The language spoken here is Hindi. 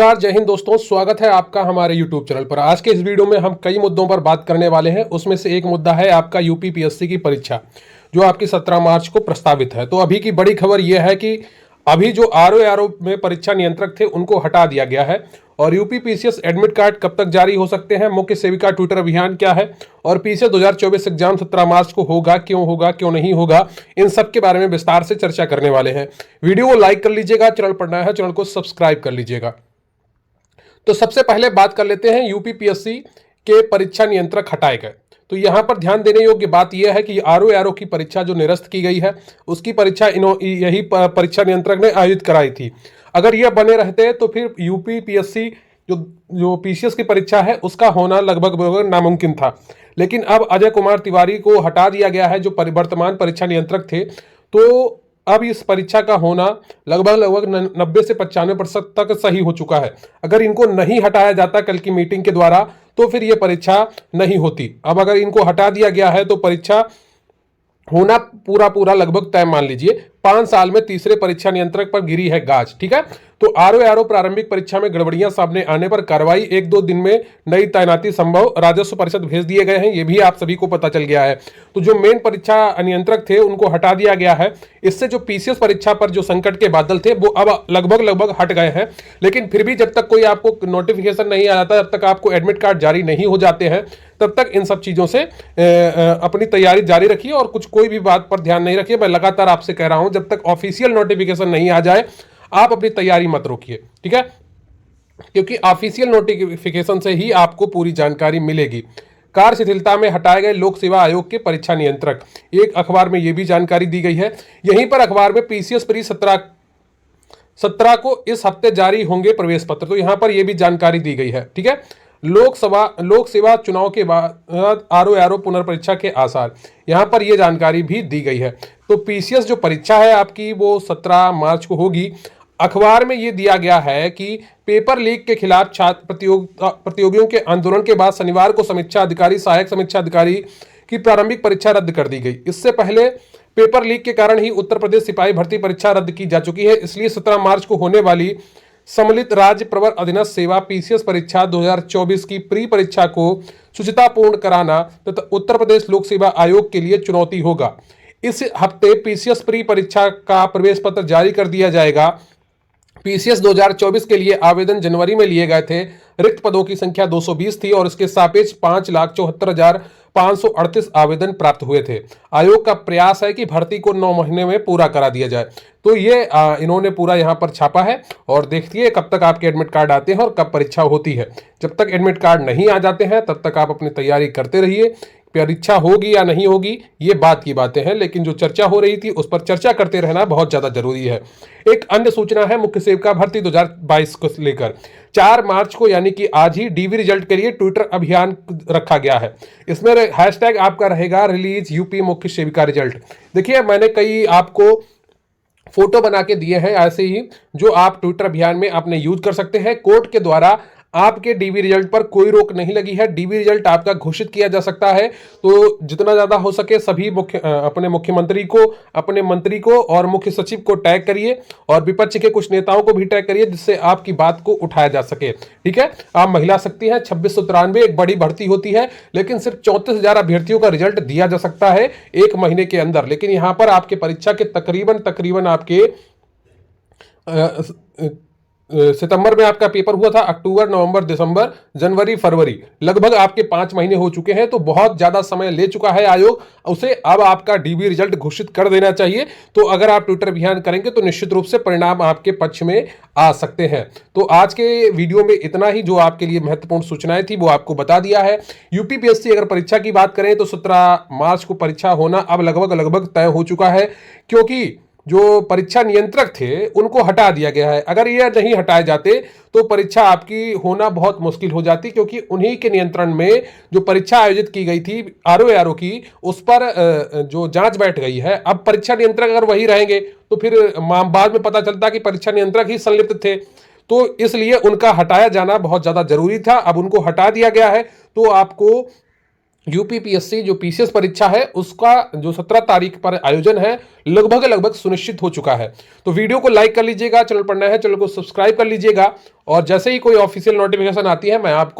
नमस्कार, जय हिंद दोस्तों। स्वागत है आपका हमारे YouTube चैनल पर। आज के इस वीडियो में हम कई मुद्दों पर बात करने वाले हैं। उसमें से एक मुद्दा है आपका यूपीपीएससी की परीक्षा, जो आपकी 17 मार्च को प्रस्तावित है। तो अभी की बड़ी खबर यह है कि अभी जो आरओ में परीक्षा नियंत्रक थे उनको हटा दिया गया है। और यूपीपीसीएस एडमिट कार्ड कब तक जारी हो सकते हैं, मुख्य सेविका ट्विटर अभियान क्या है, और पीसीएस 2024 एग्जाम 17 मार्च को होगा क्यों नहीं होगा, इन सब के बारे में विस्तार से चर्चा करने वाले हैं। वीडियो को लाइक कर लीजिएगा, चैनल पर नया है चैनल को सब्सक्राइब कर लीजिएगा। तो सबसे पहले बात कर लेते हैं यूपीपीएससी के परीक्षा नियंत्रक हटाए गए। तो यहां पर ध्यान देने योग्य बात यह है कि आरओ की परीक्षा जो निरस्त की गई है, उसकी परीक्षा यही परीक्षा नियंत्रक ने आयोजित कराई थी। अगर यह बने रहते तो फिर यूपीपीएससी जो पीसीएस की परीक्षा है उसका होना लगभग नामुमकिन था। लेकिन अब अजय कुमार तिवारी को हटा दिया गया है, जो वर्तमान परीक्षा नियंत्रक थे। तो अब इस परीक्षा का होना लगभग 90 से 95% तक सही हो चुका है। अगर इनको नहीं हटाया जाता कल की मीटिंग के द्वारा तो फिर यह परीक्षा नहीं होती। अब अगर इनको हटा दिया गया है तो परीक्षा होना पूरा लगभग तय मान लीजिए। 5 साल में तीसरे परीक्षा नियंत्रक पर गिरी है गाज। ठीक है, तो आरओ प्रारंभिक परीक्षा में गड़बड़ियां सामने आने पर कार्रवाई 1-2 दिन में नई तैनाती संभव, राजस्व परिषद भेज दिए गए हैं। ये भी आप सभी को पता चल गया है। तो जो मेन परीक्षा नियंत्रक थे उनको हटा दिया गया है। इससे जो पीसीएस परीक्षा पर जो संकट के बादल थे वो अब लगभग हट गए हैं। लेकिन फिर भी जब तक कोई आपको नोटिफिकेशन नहीं आ जाता, जब तक आपको एडमिट कार्ड जारी नहीं हो जाते हैं, तब तक इन सब चीजों से अपनी तैयारी जारी रखिए और कोई भी बात पर ध्यान नहीं रखिए। मैं लगातार आपसे कह रहा हूं, जब तक ऑफिशियल नोटिफिकेशन नहीं आ जाए आप अपनी तैयारी मत रोकिए। ठीक है, क्योंकि ऑफिशियल नोटिफिकेशन से ही आपको पूरी जानकारी मिलेगी। कार्य शिथिलता में हटाए गए लोक सेवा आयोग के परीक्षा नियंत्रक, एक अखबार में यह भी जानकारी दी गई है। यहीं पर अखबार में पीसीएस प्री 17 को इस हफ्ते जारी होंगे प्रवेश पत्र। तो यहां पर यह भी जानकारी दी गई है। ठीक है, लोक सेवा चुनाव के बाद आरओ पुनर्परीक्षा के आसार, यहां पर यह जानकारी भी दी गई है। तो पीसीएस जो परीक्षा है आपकी वो 17 मार्च को होगी। अखबार में यह दिया गया है कि पेपर लीक के खिलाफ छात्र प्रतियोगियों के आंदोलन के बाद शनिवार को समीक्षा अधिकारी, सहायक समीक्षा अधिकारी की प्रारंभिक परीक्षा रद्द कर दी गई। इससे पहले पेपर लीक के कारण ही उत्तर प्रदेश सिपाही भर्ती परीक्षा रद्द की जा चुकी है। इसलिए 17 मार्च को होने वाली सम्मिलित राज्य प्रवर अधीनस्थ सेवा पीसीएस परीक्षा 2024 की प्री परीक्षा को शुचितापूर्ण कराना तथा उत्तर प्रदेश लोक सेवा आयोग के लिए चुनौती होगा। इस हफ्ते पीसीएस प्री परीक्षा का प्रवेश पत्र जारी कर दिया जाएगा। पीसीएस 2024 के लिए आवेदन जनवरी में लिए गए थे। रिक्त पदों की संख्या 220 थी और इसके सापेक्ष 5,74,538 आवेदन प्राप्त हुए थे। आयोग का प्रयास है कि भर्ती को 9 महीने में पूरा करा दिया जाए। तो ये इन्होंने पूरा यहाँ पर छापा है और देखिए कब तक आपके एडमिट कार्ड आते हैं और कब परीक्षा होती है। जब तक एडमिट कार्ड नहीं आ जाते हैं तब तक आप अपनी तैयारी करते रहिए। परीक्षा होगी या नहीं होगी ये बात की बातें हैं, लेकिन जो चर्चा हो रही थी उस पर चर्चा करते रहना बहुत ज्यादा जरूरी है। एक अन्य सूचना है मुख्य सेविका भर्ती 2022 को लेकर। 4 मार्च को यानी कि आज ही डीवी रिजल्ट के लिए ट्विटर अभियान रखा गया है। इसमें हैशटैग आपका रहेगा रिलीज यूपी मुख्य सेविका रिजल्ट। देखिए मैंने कई आपको फोटो बना के दिए हैं ऐसे ही, जो आप ट्विटर अभियान में आपने यूज कर सकते हैं। कोर्ट के द्वारा आपके डीवी रिजल्ट पर कोई रोक नहीं लगी है। डीवी रिजल्ट आपका घोषित किया जा सकता है। तो जितना ज्यादा हो सके सभी अपने मुख्यमंत्री को, अपने मंत्री को और मुख्य सचिव को टैग करिए और विपक्ष के कुछ नेताओं को भी टैग करिए, जिससे आपकी बात को उठाया जा सके। ठीक है, आप महिला शक्ति हैं। 2693 एक बड़ी भर्ती होती है, लेकिन सिर्फ 34,000 अभ्यर्थियों का रिजल्ट दिया जा सकता है 1 महीने के अंदर। लेकिन यहां पर आपके परीक्षा के तकरीबन आपके सितंबर में आपका पेपर हुआ था, अक्टूबर, नवंबर, दिसंबर, जनवरी, फरवरी, लगभग आपके 5 महीने हो चुके हैं। तो बहुत ज्यादा समय ले चुका है आयोग, उसे अब आपका डीबी रिजल्ट घोषित कर देना चाहिए। तो अगर आप ट्विटर अभियान करेंगे तो निश्चित रूप से परिणाम आपके पक्ष में आ सकते हैं। तो आज के वीडियो में इतना ही, जो आपके लिए महत्वपूर्ण सूचनाएं थी वो आपको बता दिया है। यूपीपीएससी अगर परीक्षा की बात करें तो 17 मार्च को परीक्षा होना अब लगभग तय हो चुका है, क्योंकि जो परीक्षा नियंत्रक थे उनको हटा दिया गया है। अगर ये नहीं हटाए जाते तो परीक्षा आपकी होना बहुत मुश्किल हो जाती, क्योंकि उन्हीं के नियंत्रण में जो परीक्षा आयोजित की गई थी आरओ की, उस पर जो जांच बैठ गई है। अब परीक्षा नियंत्रक अगर वही रहेंगे तो फिर बाद में पता चलता कि परीक्षा नियंत्रक ही संलिप्त थे। तो इसलिए उनका हटाया जाना बहुत ज्यादा जरूरी था। अब उनको हटा दिया गया है तो आपको यूपीपीएससी जो पीसीएस परीक्षा है उसका जो 17 तारीख पर आयोजन है लगभग सुनिश्चित हो चुका है। तो वीडियो को लाइक कर लीजिएगा, चैनल पर नया है चैनल को सब्सक्राइब कर लीजिएगा और जैसे ही कोई ऑफिशियल नोटिफिकेशन आती है मैं आपको